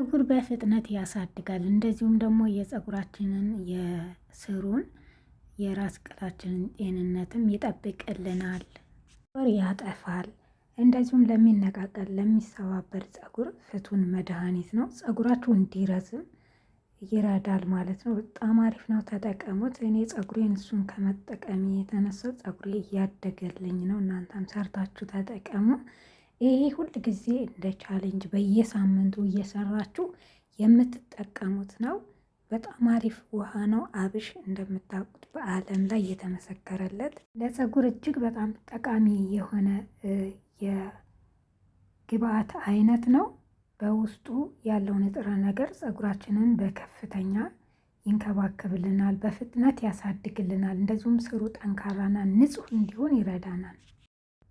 ፀጉር በፍጥነት ያሳድጋል። እንደዚሁም ደግሞ የፀጉራችንን የስሩን የራስ ቅላችንን ጤንነትም ይጠብቅልናል፣ ያጠፋል። እንደዚሁም ለሚነቃቀል ለሚሰባበር ፀጉር ፍቱን መድኃኒት ነው። ፀጉራችሁ እንዲረዝም ይረዳል ማለት ነው። በጣም አሪፍ ነው፣ ተጠቀሙት። እኔ ፀጉሬን እሱን ከመጠቀሚ የተነሳ ፀጉሬ እያደገልኝ ነው። እናንተም ሰርታችሁ ተጠቀሙ። ይሄ ሁል ጊዜ እንደ ቻሌንጅ በየሳምንቱ እየሰራችሁ የምትጠቀሙት ነው። በጣም አሪፍ ውሃ ነው። አብሽ እንደምታውቁት በዓለም ላይ የተመሰከረለት ለፀጉር እጅግ በጣም ጠቃሚ የሆነ የግብአት አይነት ነው። በውስጡ ያለው ንጥረ ነገር ፀጉራችንን በከፍተኛ ይንከባከብልናል፣ በፍጥነት ያሳድግልናል። እንደዚሁም ስሩ ጠንካራና ንጹህ እንዲሆን ይረዳናል።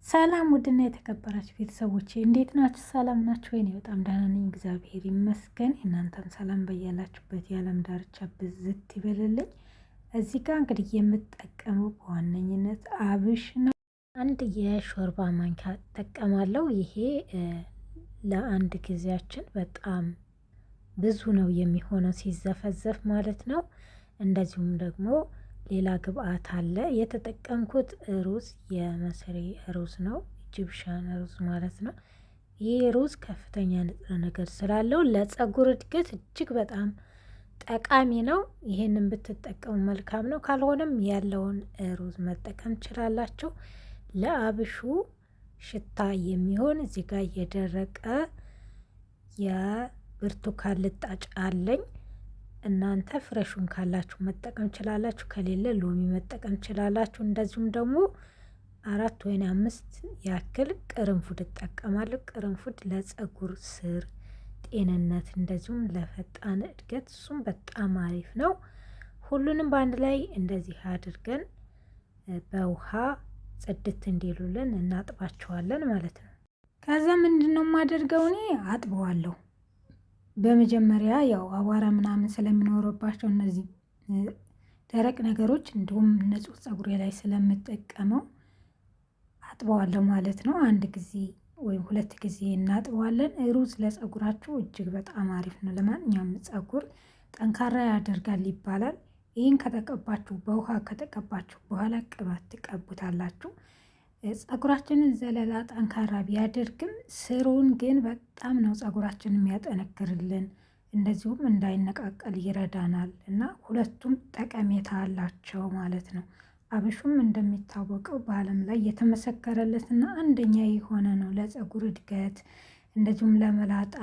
ሰላም ውድና የተከበራችሁ ቤተሰቦቼ እንዴት ናችሁ? ሰላም ናችሁ ወይ? እኔ በጣም ደህና ነኝ፣ እግዚአብሔር ይመስገን። እናንተም ሰላም በያላችሁበት የዓለም ዳርቻ ብዝት ይበልልኝ። እዚህ ጋር እንግዲህ የምጠቀመው በዋነኝነት አብሽ ነው። አንድ የሾርባ ማንኪያ እጠቀማለሁ። ይሄ ለአንድ ጊዜያችን በጣም ብዙ ነው የሚሆነው ሲዘፈዘፍ ማለት ነው። እንደዚሁም ደግሞ ሌላ ግብአት አለ። የተጠቀምኩት ሩዝ የመስሪ ሩዝ ነው፣ ኢጂፕሽያን ሩዝ ማለት ነው። ይህ ሩዝ ከፍተኛ ንጥረ ነገር ስላለው ለፀጉር እድገት እጅግ በጣም ጠቃሚ ነው። ይህንን ብትጠቀሙ መልካም ነው። ካልሆነም ያለውን ሩዝ መጠቀም ትችላላችሁ። ለአብሹ ሽታ የሚሆን እዚህ ጋር የደረቀ የብርቱካን ልጣጭ አለኝ። እናንተ ፍረሹን ካላችሁ መጠቀም ችላላችሁ፣ ከሌለ ሎሚ መጠቀም ችላላችሁ። እንደዚሁም ደግሞ 4 ወይም 5 ያክል ቅርንፉድ እጠቀማለሁ። ቅርንፉድ ለፀጉር ስር ጤንነት እንደዚሁም ለፈጣን እድገት እሱም በጣም አሪፍ ነው። ሁሉንም በአንድ ላይ እንደዚህ አድርገን በውሃ ጽድት እንዲሉልን እናጥባቸዋለን ማለት ነው። ከዛ ምንድን ነው የማደርገው እኔ አጥበዋለሁ። በመጀመሪያ ያው አቧራ ምናምን ስለሚኖርባቸው እነዚህ ደረቅ ነገሮች እንዲሁም ንጹህ ፀጉሬ ላይ ስለምጠቀመው አጥበዋለሁ ማለት ነው። አንድ ጊዜ ወይም 2 ጊዜ እናጥበዋለን። ሩዝ ለፀጉራችሁ እጅግ በጣም አሪፍ ነው። ለማንኛውም ፀጉር ጠንካራ ያደርጋል ይባላል። ይህን ከተቀባችሁ በውሃ ከተቀባችሁ በኋላ ቅባት ትቀቡታላችሁ። ፀጉራችንን ዘለላ ጠንካራ ቢያደርግም ስሩን ግን በጣም ነው ፀጉራችንን የሚያጠነክርልን፣ እንደዚሁም እንዳይነቃቀል ይረዳናል እና ሁለቱም ጠቀሜታ አላቸው ማለት ነው። አብሹም እንደሚታወቀው በዓለም ላይ የተመሰከረለትና አንደኛ የሆነ ነው ለፀጉር እድገት፣ እንደዚሁም ለመላጣ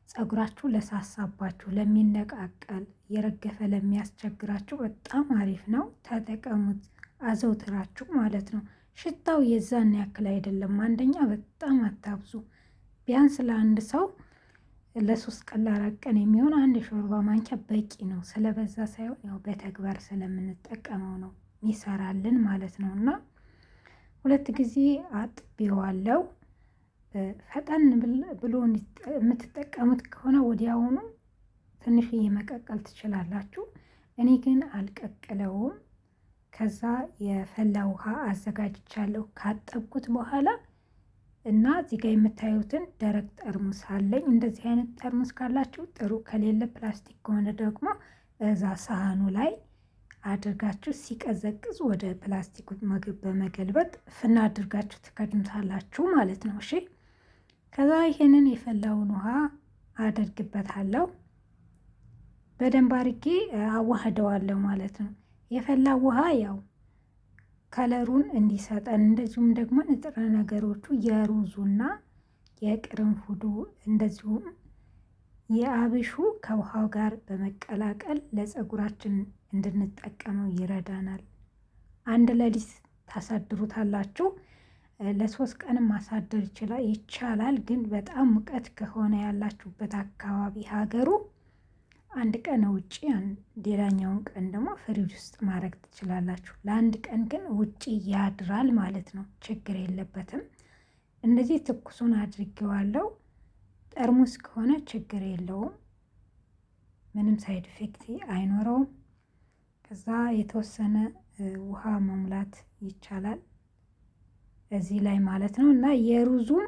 ፀጉራችሁ ለሳሳባችሁ፣ ለሚነቃቀል የረገፈ ለሚያስቸግራችሁ በጣም አሪፍ ነው። ተጠቀሙት አዘውትራችሁ ማለት ነው። ሽታው የዛን ያክል አይደለም። አንደኛ በጣም አታብዙ። ቢያንስ ለአንድ ሰው ለ3 ቀን ለ4 ቀን የሚሆን አንድ የሾርባ ማንኪያ በቂ ነው። ስለበዛ ሳይሆን ያው በተግባር ስለምንጠቀመው ነው ይሰራልን ማለት ነው። እና 2 ጊዜ አጥቤዋለሁ። ፈጠን ብሎ የምትጠቀሙት ከሆነ ወዲያውኑ ትንሽዬ መቀቀል ትችላላችሁ። እኔ ግን አልቀቅለውም። ከዛ የፈላ ውሃ አዘጋጅቻለሁ ካጠብኩት በኋላ እና እዚህ ጋር የምታዩትን ደረቅ ጠርሙስ አለኝ። እንደዚህ አይነት ጠርሙስ ካላችሁ ጥሩ፣ ከሌለ ፕላስቲክ ከሆነ ደግሞ እዛ ሳህኑ ላይ አድርጋችሁ ሲቀዘቅዝ ወደ ፕላስቲኩ በመገልበጥ ፍና አድርጋችሁ ትከድኑታላችሁ ማለት ነው። እሺ፣ ከዛ ይሄንን የፈላውን ውሃ አደርግበታለሁ። በደንብ አድርጌ አዋህደዋለሁ ማለት ነው። የፈላ ውሃ ያው ከለሩን እንዲሰጠን እንደዚሁም ደግሞ ንጥረ ነገሮቹ የሩዙና የቅርንፉዱ እንደዚሁም የአብሹ ከውሃው ጋር በመቀላቀል ለፀጉራችን እንድንጠቀመው ይረዳናል። አንድ ሌሊት ታሳድሩታላችሁ። ለ3 ቀንም ማሳደር ይቻላል። ግን በጣም ሙቀት ከሆነ ያላችሁበት አካባቢ ሀገሩ 1 ቀን ውጪ፣ ሌላኛውን ቀን ደግሞ ፍሪጅ ውስጥ ማድረግ ትችላላችሁ። ለ1 ቀን ግን ውጪ ያድራል ማለት ነው። ችግር የለበትም። እንደዚህ ትኩሱን አድርጌዋለሁ። ጠርሙስ ከሆነ ችግር የለውም፣ ምንም ሳይድ ኢፌክት አይኖረውም። ከዛ የተወሰነ ውሃ መሙላት ይቻላል እዚህ ላይ ማለት ነው። እና የሩዙም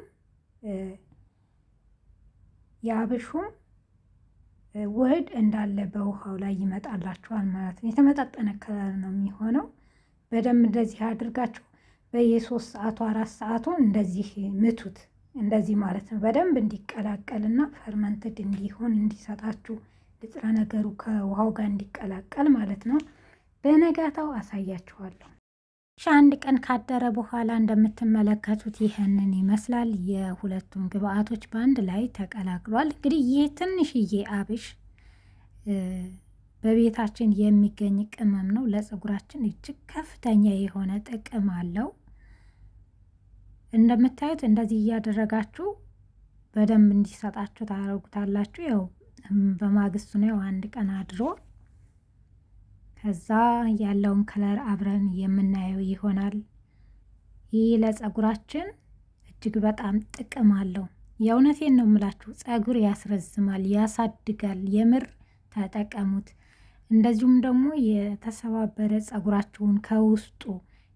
የአብሹም ውህድ እንዳለ በውሃው ላይ ይመጣላችኋል ማለት ነው። የተመጣጠነ ከለር ነው የሚሆነው። በደንብ እንደዚህ አድርጋችሁ በየ3 ሰዓቱ 4 ሰዓቱ እንደዚህ ምቱት። እንደዚህ ማለት ነው። በደንብ እንዲቀላቀልና ፈርመንትድ እንዲሆን እንዲሰጣችሁ ንጥረ ነገሩ ከውሃው ጋር እንዲቀላቀል ማለት ነው። በነጋታው አሳያችኋለሁ። አንድ ቀን ካደረ በኋላ እንደምትመለከቱት ይህንን ይመስላል። የሁለቱም ግብአቶች በአንድ ላይ ተቀላቅሏል። እንግዲህ ይህ ትንሽዬ አብሽ በቤታችን የሚገኝ ቅመም ነው። ለፀጉራችን እጅግ ከፍተኛ የሆነ ጥቅም አለው። እንደምታዩት እንደዚህ እያደረጋችሁ በደንብ እንዲሰጣችሁ ታደርጉታላችሁ። ያው በማግስቱ ነው አንድ ቀን አድሮ ከዛ ያለውን ከለር አብረን የምናየው ይሆናል። ይህ ለፀጉራችን እጅግ በጣም ጥቅም አለው። የእውነቴን ነው የምላችሁ፣ ፀጉር ያስረዝማል፣ ያሳድጋል። የምር ተጠቀሙት። እንደዚሁም ደግሞ የተሰባበረ ፀጉራችሁን ከውስጡ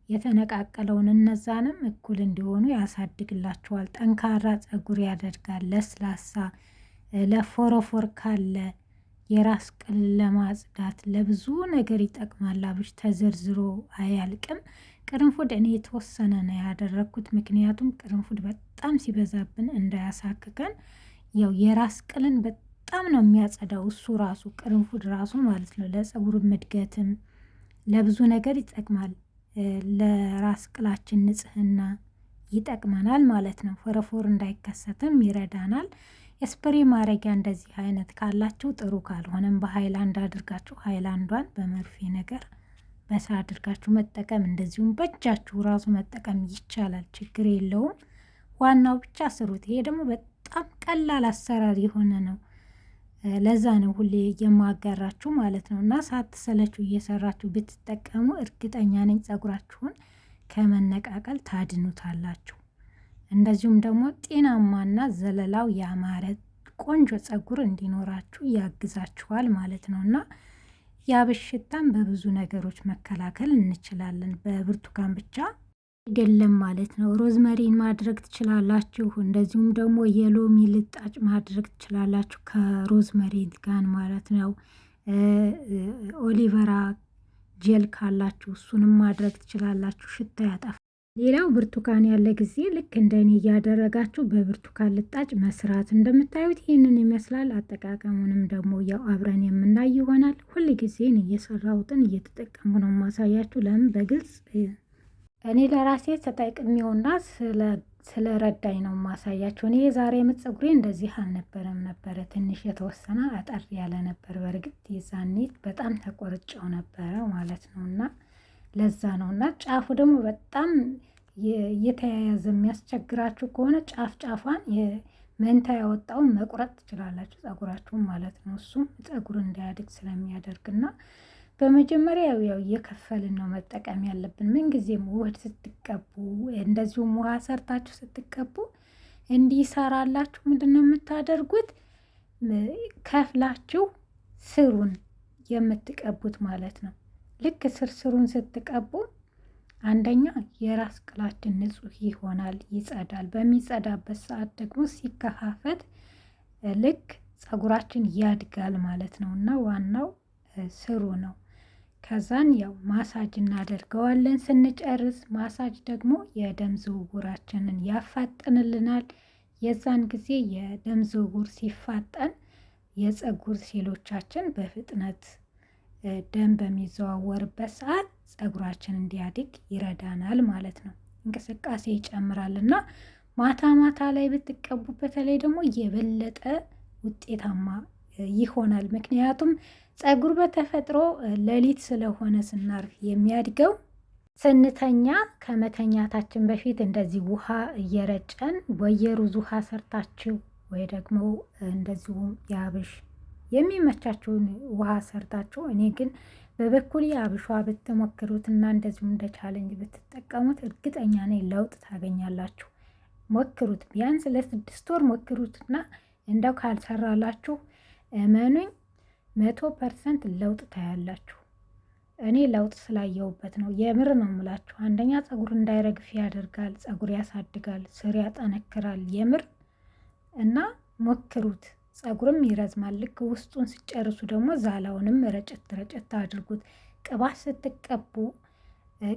የተነቃቀለውን እነዛንም እኩል እንዲሆኑ ያሳድግላችኋል። ጠንካራ ፀጉር ያደርጋል። ለስላሳ ለፎረፎር ካለ የራስ ቅል ለማጽዳት ለብዙ ነገር ይጠቅማል። አብሽ ተዘርዝሮ አያልቅም። ቅርንፉድ እኔ የተወሰነ ነው ያደረግኩት፣ ምክንያቱም ቅርንፉድ በጣም ሲበዛብን እንዳያሳክከን። ያው የራስ ቅልን በጣም ነው የሚያጸዳው እሱ ራሱ ቅርንፉድ ራሱ ማለት ነው። ለፀጉር እድገትም ለብዙ ነገር ይጠቅማል። ለራስ ቅላችን ንጽህና ይጠቅመናል ማለት ነው። ፎረፎር እንዳይከሰትም ይረዳናል። የስፕሬ ማረጊያ እንደዚህ አይነት ካላችሁ ጥሩ፣ ካልሆነም በሃይላንድ አድርጋችሁ ሃይላንዷን በመርፌ ነገር በሳ አድርጋችሁ መጠቀም፣ እንደዚሁም በእጃችሁ ራሱ መጠቀም ይቻላል። ችግር የለውም። ዋናው ብቻ ስሩት። ይሄ ደግሞ በጣም ቀላል አሰራር የሆነ ነው። ለዛ ነው ሁሌ የማጋራችሁ ማለት ነው። እና ሳትሰለችሁ እየሰራችሁ ብትጠቀሙ እርግጠኛ ነኝ ፀጉራችሁን ከመነቃቀል ታድኑታላችሁ። እንደዚሁም ደግሞ ጤናማና ዘለላው ያማረ ቆንጆ ፀጉር እንዲኖራችሁ ያግዛችኋል ማለት ነው። እና የአብሽ ሽታን በብዙ ነገሮች መከላከል እንችላለን። በብርቱካን ብቻ አይደለም ማለት ነው። ሮዝመሪን ማድረግ ትችላላችሁ። እንደዚሁም ደግሞ የሎሚ ልጣጭ ማድረግ ትችላላችሁ ከሮዝመሪ ጋር ማለት ነው። ኦሊቨራ ጄል ካላችሁ እሱንም ማድረግ ትችላላችሁ። ሽታ ያጠፋል። ሌላው ብርቱካን ያለ ጊዜ ልክ እንደኔ እያደረጋችሁ በብርቱካን ልጣጭ መስራት። እንደምታዩት ይህንን ይመስላል። አጠቃቀሙንም ደግሞ ያው አብረን የምናይ ይሆናል። ሁል ጊዜን እየሰራሁትን እየተጠቀሙ ነው ማሳያችሁ። ለምን በግልጽ እኔ ለራሴ ተጠቅሜውና ስለረዳኝ ነው ማሳያችሁ። እኔ የዛሬ ዓመት ፀጉሬ እንደዚህ አልነበረም ነበረ። ትንሽ የተወሰነ አጠር ያለ ነበር። በእርግጥ የዛኔ በጣም ተቆርጨው ነበረ ማለት ነው። እና ለዛ ነው። እና ጫፉ ደግሞ በጣም እየተያያዘ የሚያስቸግራችሁ ከሆነ ጫፍ ጫፏን መንታ ያወጣውን መቁረጥ ትችላላችሁ፣ ፀጉራችሁን ማለት ነው። እሱም ፀጉር እንዳያድግ ስለሚያደርግና በመጀመሪያ ያው እየከፈልን ነው መጠቀም ያለብን። ምንጊዜም ውህድ ስትቀቡ እንደዚሁም ውሃ ሰርታችሁ ስትቀቡ እንዲሰራላችሁ ምንድን ነው የምታደርጉት? ከፍላችሁ ስሩን የምትቀቡት ማለት ነው። ልክ ስርስሩን ስትቀቡ አንደኛ የራስ ቅላችን ንጹህ ይሆናል፣ ይጸዳል። በሚጸዳበት ሰዓት ደግሞ ሲከፋፈት ልክ ፀጉራችን ያድጋል ማለት ነው። እና ዋናው ስሩ ነው። ከዛን ያው ማሳጅ እናደርገዋለን። ስንጨርስ ማሳጅ ደግሞ የደም ዝውውራችንን ያፋጥንልናል። የዛን ጊዜ የደም ዝውውር ሲፋጠን የፀጉር ሴሎቻችን በፍጥነት ደም በሚዘዋወርበት ሰዓት ፀጉራችን እንዲያድግ ይረዳናል ማለት ነው። እንቅስቃሴ ይጨምራል እና ማታ ማታ ላይ ብትቀቡ በተለይ ደግሞ የበለጠ ውጤታማ ይሆናል። ምክንያቱም ፀጉር በተፈጥሮ ሌሊት ስለሆነ ስናርፍ የሚያድገው ስንተኛ ከመተኛታችን በፊት እንደዚህ ውሃ እየረጨን ወይ የሩዝ ውሃ ሰርታችሁ ወይ ደግሞ እንደዚሁ የአብሽ የሚመቻችሁን ውሃ ሰርታችሁ፣ እኔ ግን በበኩል የአብሿ ብትሞክሩትና እንደዚሁ እንደ ቻለንጅ ብትጠቀሙት እርግጠኛ ነኝ ለውጥ ታገኛላችሁ። ሞክሩት፣ ቢያንስ ለ6 ወር ሞክሩትና እንደው ካልሰራላችሁ እመኑኝ 100% ለውጥ ታያላችሁ። እኔ ለውጥ ስላየውበት ነው። የምር ነው የምላችሁ። አንደኛ ፀጉር እንዳይረግፍ ያደርጋል፣ ፀጉር ያሳድጋል፣ ስር ያጠነክራል። የምር እና ሞክሩት። ፀጉርም ይረዝማል። ልክ ውስጡን ሲጨርሱ ደግሞ ዛላውንም ረጨት ረጨት አድርጉት። ቅባት ስትቀቡ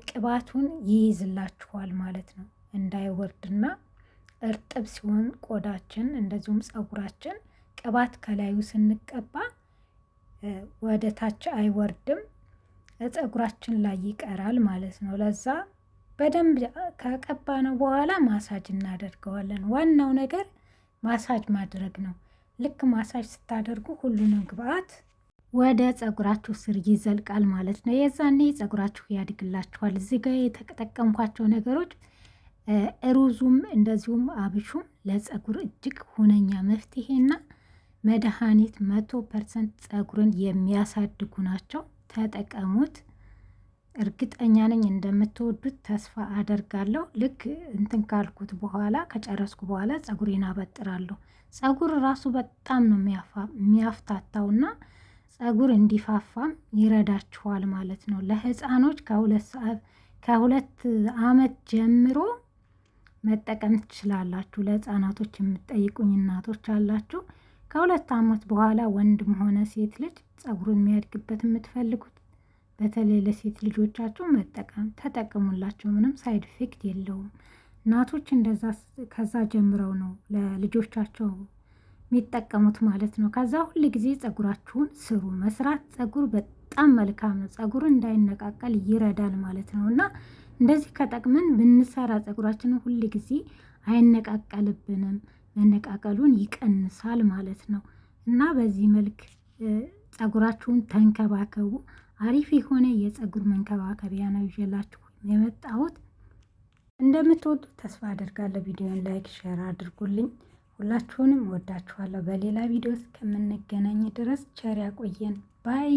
ቅባቱን ይይዝላችኋል ማለት ነው። እንዳይወርድና እርጥብ ሲሆን ቆዳችን እንደዚሁም ፀጉራችን ቅባት ከላዩ ስንቀባ ወደ ታች አይወርድም፣ ፀጉራችን ላይ ይቀራል ማለት ነው። ለዛ በደንብ ከቀባ ነው በኋላ ማሳጅ እናደርገዋለን። ዋናው ነገር ማሳጅ ማድረግ ነው። ልክ ማሳጅ ስታደርጉ ሁሉንም ግብአት ወደ ፀጉራችሁ ስር ይዘልቃል ማለት ነው። የዛኔ ፀጉራችሁ ያድግላችኋል። እዚህ ጋር የተጠቀምኳቸው ነገሮች ሩዙም እንደዚሁም አብሹም ለፀጉር እጅግ ሁነኛ መፍትሄና መድኃኒት 100% ፀጉርን የሚያሳድጉ ናቸው። ተጠቀሙት። እርግጠኛ ነኝ እንደምትወዱት ተስፋ አደርጋለሁ። ልክ እንትን ካልኩት በኋላ ከጨረስኩ በኋላ ፀጉሬን አበጥራለሁ። ፀጉር ራሱ በጣም ነው የሚያፍታታውና ፀጉር እንዲፋፋም ይረዳችኋል ማለት ነው። ለህፃኖች ከሁለት ዓመት ጀምሮ መጠቀም ትችላላችሁ። ለህፃናቶች የምትጠይቁኝ እናቶች አላችሁ። ከ2 ዓመት በኋላ ወንድም ሆነ ሴት ልጅ ፀጉሩን የሚያድግበት የምትፈልጉት በተለይ ለሴት ልጆቻቸው መጠቀም ተጠቀሙላቸው። ምንም ሳይድ ኢፌክት የለውም። እናቶች እንደዛ ከዛ ጀምረው ነው ለልጆቻቸው የሚጠቀሙት ማለት ነው። ከዛ ሁል ጊዜ ፀጉራችሁን ስሩ። መስራት ፀጉር በጣም መልካም ነው። ፀጉር እንዳይነቃቀል ይረዳል ማለት ነው። እና እንደዚህ ከጠቅመን ብንሰራ ፀጉራችንን ሁል ጊዜ አይነቃቀልብንም፣ መነቃቀሉን ይቀንሳል ማለት ነው። እና በዚህ መልክ ፀጉራችሁን ተንከባከቡ። አሪፍ የሆነ የፀጉር መንከባከቢያ ነው ይዤላችሁ የመጣሁት። እንደምትወዱት ተስፋ አደርጋለሁ። ቪዲዮን ላይክ፣ ሼር አድርጉልኝ። ሁላችሁንም ወዳችኋለሁ። በሌላ ቪዲዮ እስከምንገናኝ ድረስ ቸር ያቆየን ባይ